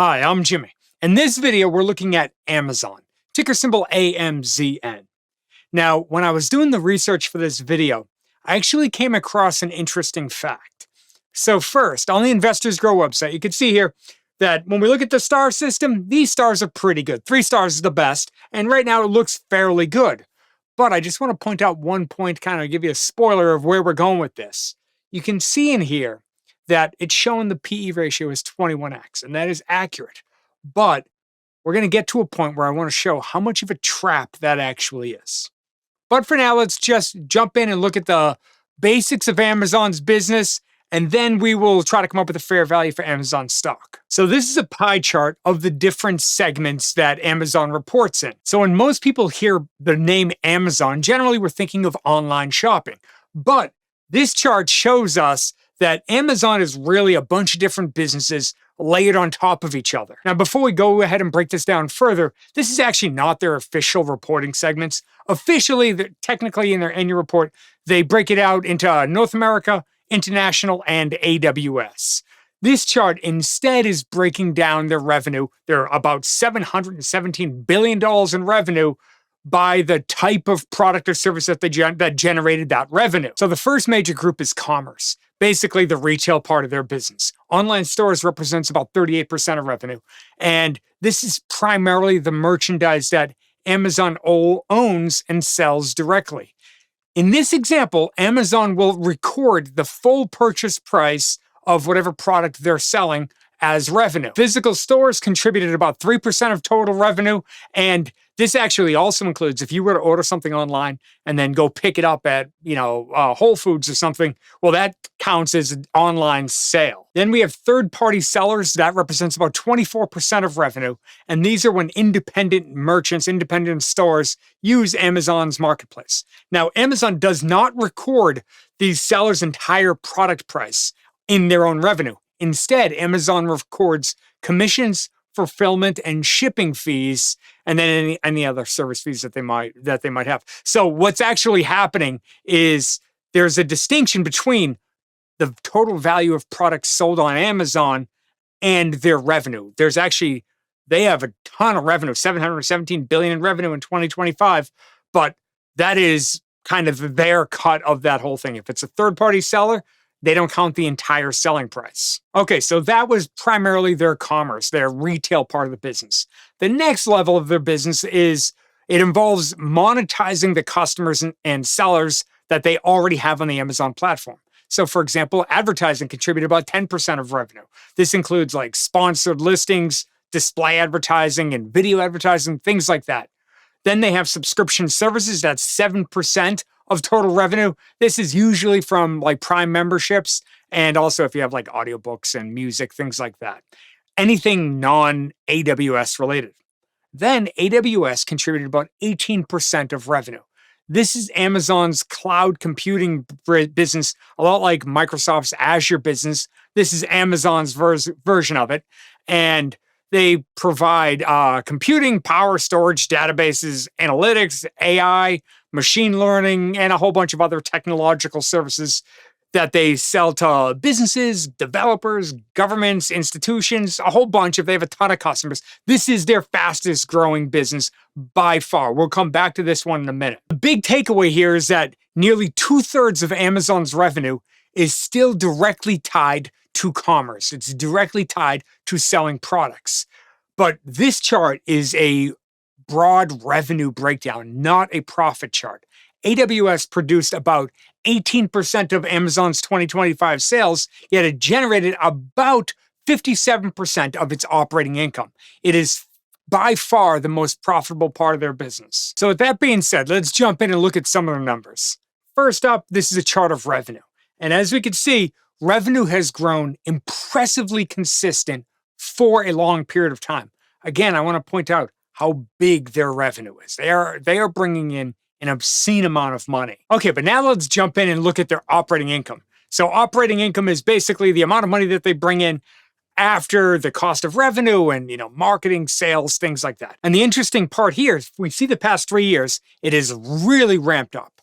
Hi, I'm Jimmy. In this video, we're looking at Amazon, ticker symbol AMZN. Now, when I was doing the research for this video, I actually came across an interesting fact. So first, on the Investors Grow website, you can see here that when we look at the star system, these stars are pretty good. 3 stars is the best, and right now it looks fairly good. But I just want to point out one point, kind of give you a spoiler of where we're going with this. You can see in here that it's showing the PE ratio is 21x, and that is accurate. But we're going to get to a point where I want to show how much of a trap that actually is. But for now, let's just jump in and look at the basics of Amazon's business, and then we will try to come up with a fair value for Amazon stock. So this is a pie chart of the different segments that Amazon reports in. So when most people hear the name Amazon, generally we're thinking of online shopping. But this chart shows us that Amazon is really a bunch of different businesses layered on top of each other. Now, before we go ahead and break this down further, this is actually not their official reporting segments. Officially, technically in their annual report, they break it out into North America, International, and AWS. This chart instead is breaking down their revenue. They're about $717 billion in revenue by the type of product or service that that generated that revenue. So the first major group is commerce, basically the retail part of their business. Online stores represents about 38% of revenue. And this is primarily the merchandise that Amazon owns and sells directly. In this example, Amazon will record the full purchase price of whatever product they're selling as revenue. Physical stores contributed about 3% of total revenue, and this actually also includes if you were to order something online and then go pick it up at, Whole Foods or something, well, that counts as an online sale. Then we have third-party sellers. That represents about 24% of revenue, and these are when independent merchants, independent stores use Amazon's marketplace. Now, Amazon does not record these sellers' entire product price in their own revenue. Instead, Amazon records commissions, fulfillment, and shipping fees, and then any other service fees that they might have. So what's actually happening is there's a distinction between the total value of products sold on Amazon and their revenue. They have a ton of revenue, $717 billion in revenue in 2025, but that is kind of their cut of that whole thing. If it's a third-party seller, they don't count the entire selling price. Okay, so that was primarily their commerce, their retail part of the business. The next level of their business it involves monetizing the customers and sellers that they already have on the Amazon platform. So for example, advertising contributed about 10% of revenue. This includes like sponsored listings, display advertising, and video advertising, things like that. Then they have subscription services, that's 7% of total revenue. This is usually from like Prime memberships, and also if you have like audiobooks and music, things like that. Anything non-AWS related. Then AWS contributed about 18% of revenue. This is Amazon's cloud computing business, a lot like Microsoft's Azure business. This is Amazon's version of it. And they provide computing, power, storage, databases, analytics, AI, machine learning, and a whole bunch of other technological services that they sell to businesses, developers, governments, institutions, they have a ton of customers. This is their fastest growing business by far. We'll come back to this one in a minute. The big takeaway here is that nearly 2/3 of Amazon's revenue is still directly tied to commerce. It's directly tied to selling products. But this chart is a broad revenue breakdown, not a profit chart. AWS produced about 18% of Amazon's 2025 sales, yet it generated about 57% of its operating income. It is by far the most profitable part of their business. So with that being said, let's jump in and look at some of the numbers. First up, this is a chart of revenue. And as we can see, revenue has grown impressively consistent for a long period of time. Again, I want to point out how big their revenue is. They are bringing in an obscene amount of money. Okay, but now let's jump in and look at their operating income. So operating income is basically the amount of money that they bring in after the cost of revenue and, marketing, sales, things like that. And the interesting part here is we see the past 3 years, it has really ramped up.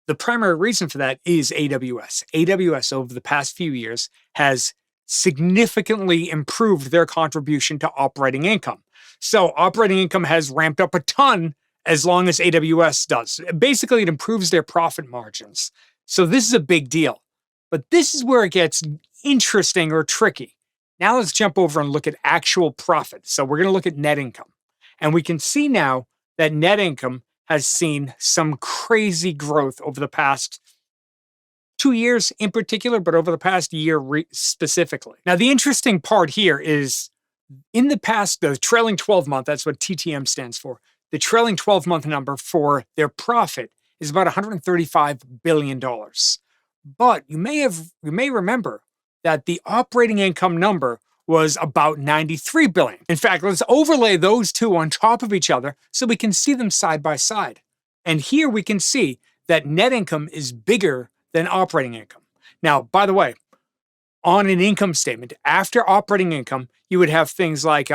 The primary reason for that is AWS. AWS over the past few years has significantly improved their contribution to operating income. So operating income has ramped up a ton as long as AWS does. Basically, it improves their profit margins. So this is a big deal. But this is where it gets interesting or tricky. Now let's jump over and look at actual profit. So we're going to look at net income. And we can see now that net income has seen some crazy growth over the past 2 years in particular, but over the past year specifically. Now, the interesting part here is in the past, the trailing 12 month, that's what TTM stands for, the trailing 12-month number for their profit is about $135 billion. But you may remember that the operating income number was about $93 billion. In fact, let's overlay those two on top of each other so we can see them side by side. And here we can see that net income is bigger than operating income. Now, by the way, on an income statement, after operating income, you would have things like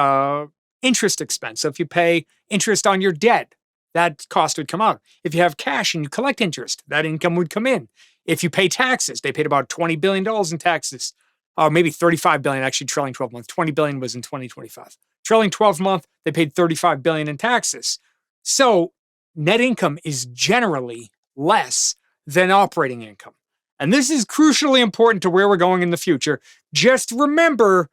interest expense. So if you pay interest on your debt, that cost would come out. If you have cash and you collect interest, that income would come in. If you pay taxes, they paid about $20 billion in taxes. Maybe $35 billion, actually trailing 12 months. $20 billion was in 2025. Trailing 12 month, they paid $35 billion in taxes. So net income is generally less than operating income. And this is crucially important to where we're going in the future. Just remember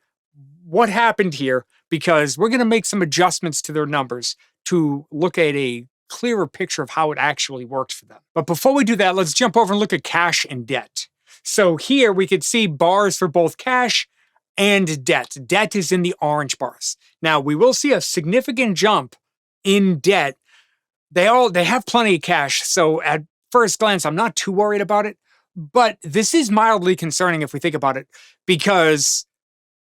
what happened here, because we're going to make some adjustments to their numbers to look at a clearer picture of how it actually works for them. But before we do that, let's jump over and look at cash and debt. So here we could see bars for both cash and debt. Debt is in the orange bars. Now, we will see a significant jump in debt. They have plenty of cash, so at first glance, I'm not too worried about it. But this is mildly concerning if we think about it, because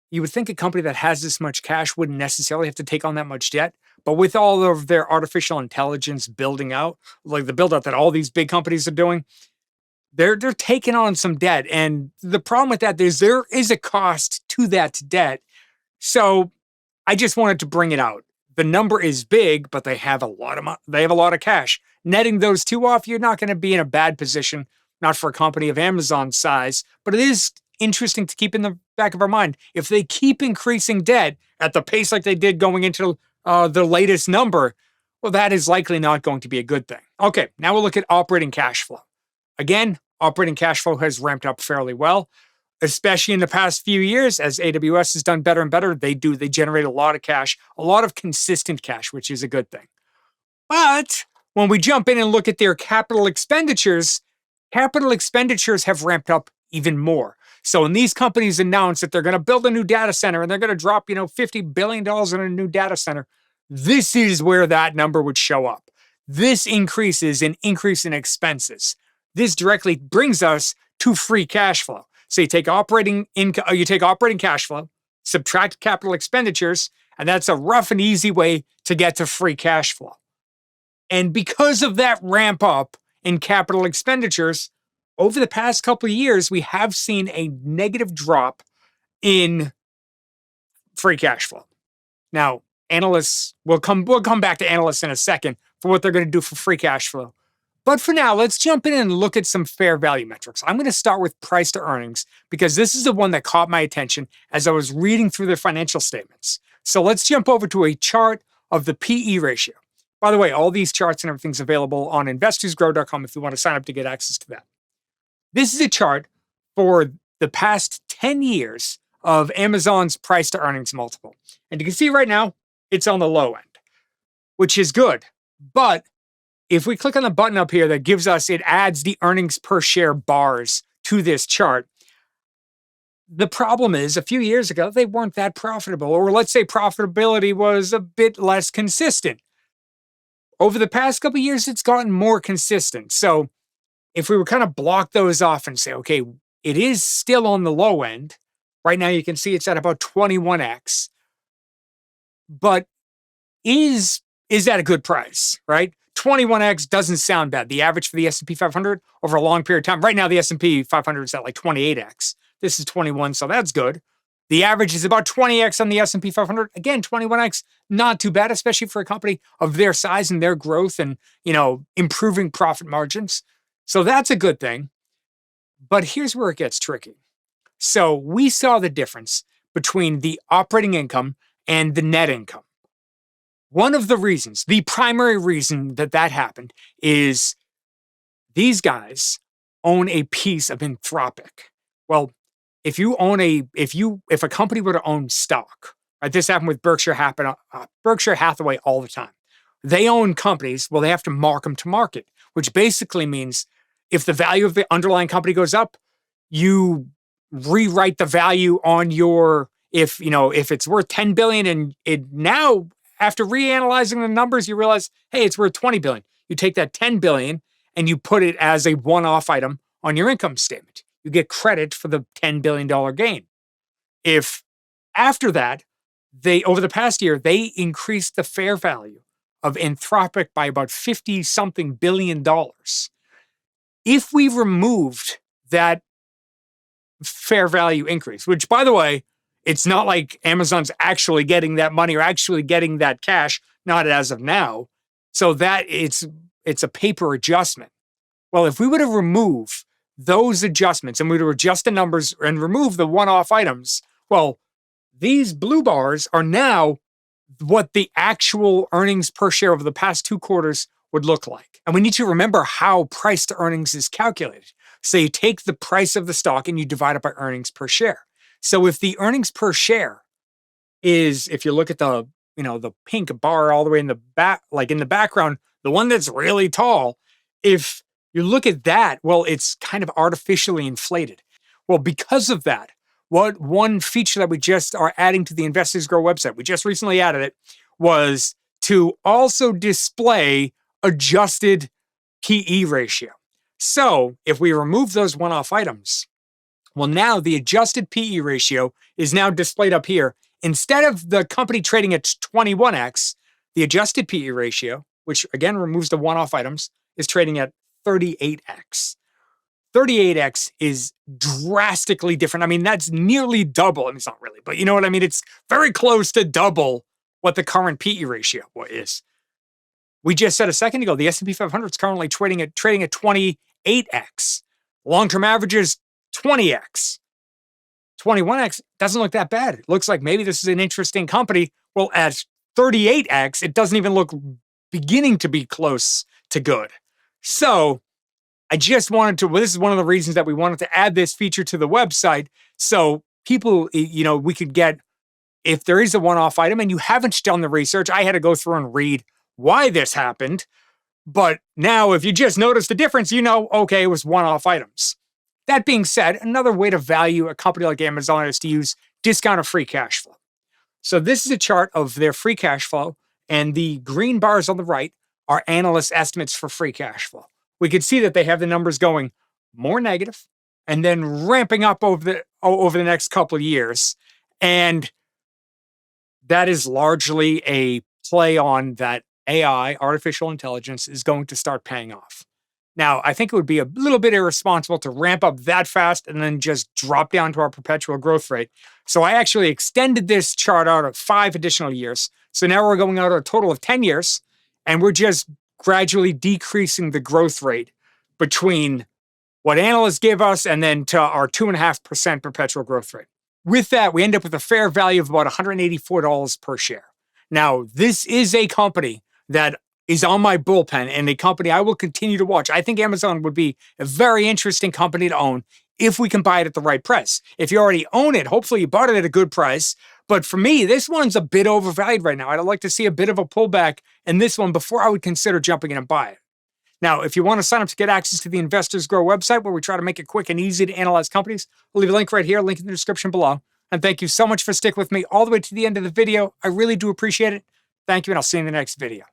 you would think a company that has this much cash wouldn't necessarily have to take on that much debt. But with all of their artificial intelligence building out, like the build out that all these big companies are doing, they're taking on some debt. And the problem with that is there is a cost to that debt. So I just wanted to bring it out. The number is big, but they have a lot of cash. Netting those two off, you're not going to be in a bad position, not for a company of Amazon's size, but it is interesting to keep in the back of our mind. If they keep increasing debt at the pace like they did going into the latest number, well, that is likely not going to be a good thing. Okay, now we'll look at operating cash flow. Again, operating cash flow has ramped up fairly well, especially in the past few years. As AWS has done better and better, they generate a lot of cash, a lot of consistent cash, which is a good thing. But when we jump in and look at their capital expenditures have ramped up even more. So when these companies announce that they're going to build a new data center and they're going to drop, $50 billion in a new data center, this is where that number would show up. This increases an increase in expenses. This directly brings us to free cash flow. So you take operating cash flow, subtract capital expenditures, and that's a rough and easy way to get to free cash flow. And because of that ramp up in capital expenditures, over the past couple of years, we have seen a negative drop in free cash flow. Now, analysts, we'll come back to analysts in a second for what they're going to do for free cash flow. But for now, let's jump in and look at some fair value metrics. I'm going to start with price to earnings, because this is the one that caught my attention as I was reading through their financial statements. So let's jump over to a chart of the PE ratio. By the way, all these charts and everything's available on investorsgrow.com if you want to sign up to get access to that. This is a chart for the past 10 years of Amazon's price to earnings multiple. And you can see right now, it's on the low end, which is good. But if we click on the button up here that it adds the earnings per share bars to this chart. The problem is, a few years ago, they weren't that profitable, or let's say profitability was a bit less consistent. Over the past couple of years, it's gotten more consistent. So if we were kind of block those off and say, okay, it is still on the low end. Right now, you can see it's at about 21x. But is that a good price, right? 21x doesn't sound bad. The average for the S&P 500 over a long period of time. Right now, the S&P 500 is at like 28x. This is 21, so that's good. The average is about 20x on the S&P 500. Again, 21x, not too bad, especially for a company of their size and their growth and, improving profit margins. So that's a good thing. But here's where it gets tricky. So we saw the difference between the operating income and the net income. One of the reasons, the primary reason that that happened is these guys own a piece of Anthropic. Well, if a company were to own stock, right? This happened with Berkshire Hathaway all the time. They own companies. Well, they have to mark them to market, which basically means if the value of the underlying company goes up, you rewrite the value on your if it's worth 10 billion and it now after reanalyzing the numbers you realize, hey, it's worth 20 billion. You take that 10 billion and you put it as a one-off item on your income statement. You get credit for the $10 billion gain. If after that, over the past year, they increased the fair value of Anthropic by about 50 something billion dollars. If we removed that fair value increase, which by the way, it's not like Amazon's actually getting that money or actually getting that cash, not as of now. So that it's a paper adjustment. Well, if we were to remove those adjustments and we were to adjust the numbers and remove the one-off items, well, these blue bars are now what the actual earnings per share over the past 2 quarters would look like. And we need to remember how price to earnings is calculated. So you take the price of the stock and you divide it by earnings per share. So if the earnings per share is, if you look at the pink bar all the way in the back, like in the background, the one that's really tall, if you look at that, well, it's kind of artificially inflated. Well, because of that, one feature that we just are adding to the Investors Grow website, we just recently added it, was to also display adjusted PE ratio. So if we remove those one-off items, well, now the adjusted PE ratio is now displayed up here. Instead of the company trading at 21x, the adjusted PE ratio, which again removes the one-off items, is trading at 38x. 38x is drastically different. I mean, that's nearly double. I mean, it's not really, but you know what I mean? It's very close to double what the current PE ratio is. We just said a second ago, the S&P 500 is currently trading at 28x. Long-term average is 20x. 21x doesn't look that bad. It looks like maybe this is an interesting company. Well, at 38x, it doesn't even look beginning to be close to good. So I just wanted to, this is one of the reasons that we wanted to add this feature to the website. So people, we could get, if there is a one-off item and you haven't done the research, I had to go through and read why this happened. But now if you just notice the difference, okay, it was one-off items. That being said, another way to value a company like Amazon is to use discounted free cash flow. So this is a chart of their free cash flow, and the green bars on the right are analyst estimates for free cash flow. We could see that they have the numbers going more negative and then ramping up over the next couple of years. And that is largely a play on that AI, artificial intelligence, is going to start paying off. Now, I think it would be a little bit irresponsible to ramp up that fast and then just drop down to our perpetual growth rate. So I actually extended this chart out of 5 additional years. So now we're going out a total of 10 years, and we're just gradually decreasing the growth rate between what analysts give us and then to our 2.5% perpetual growth rate. With that, we end up with a fair value of about $184 per share. Now, this is a company that is on my bullpen and a company I will continue to watch. I think Amazon would be a very interesting company to own if we can buy it at the right price. If you already own it, hopefully you bought it at a good price. But for me, this one's a bit overvalued right now. I'd like to see a bit of a pullback in this one before I would consider jumping in and buy it. Now, if you want to sign up to get access to the Investors Grow website, where we try to make it quick and easy to analyze companies, I'll leave a link right here, link in the description below. And thank you so much for sticking with me all the way to the end of the video. I really do appreciate it. Thank you, and I'll see you in the next video.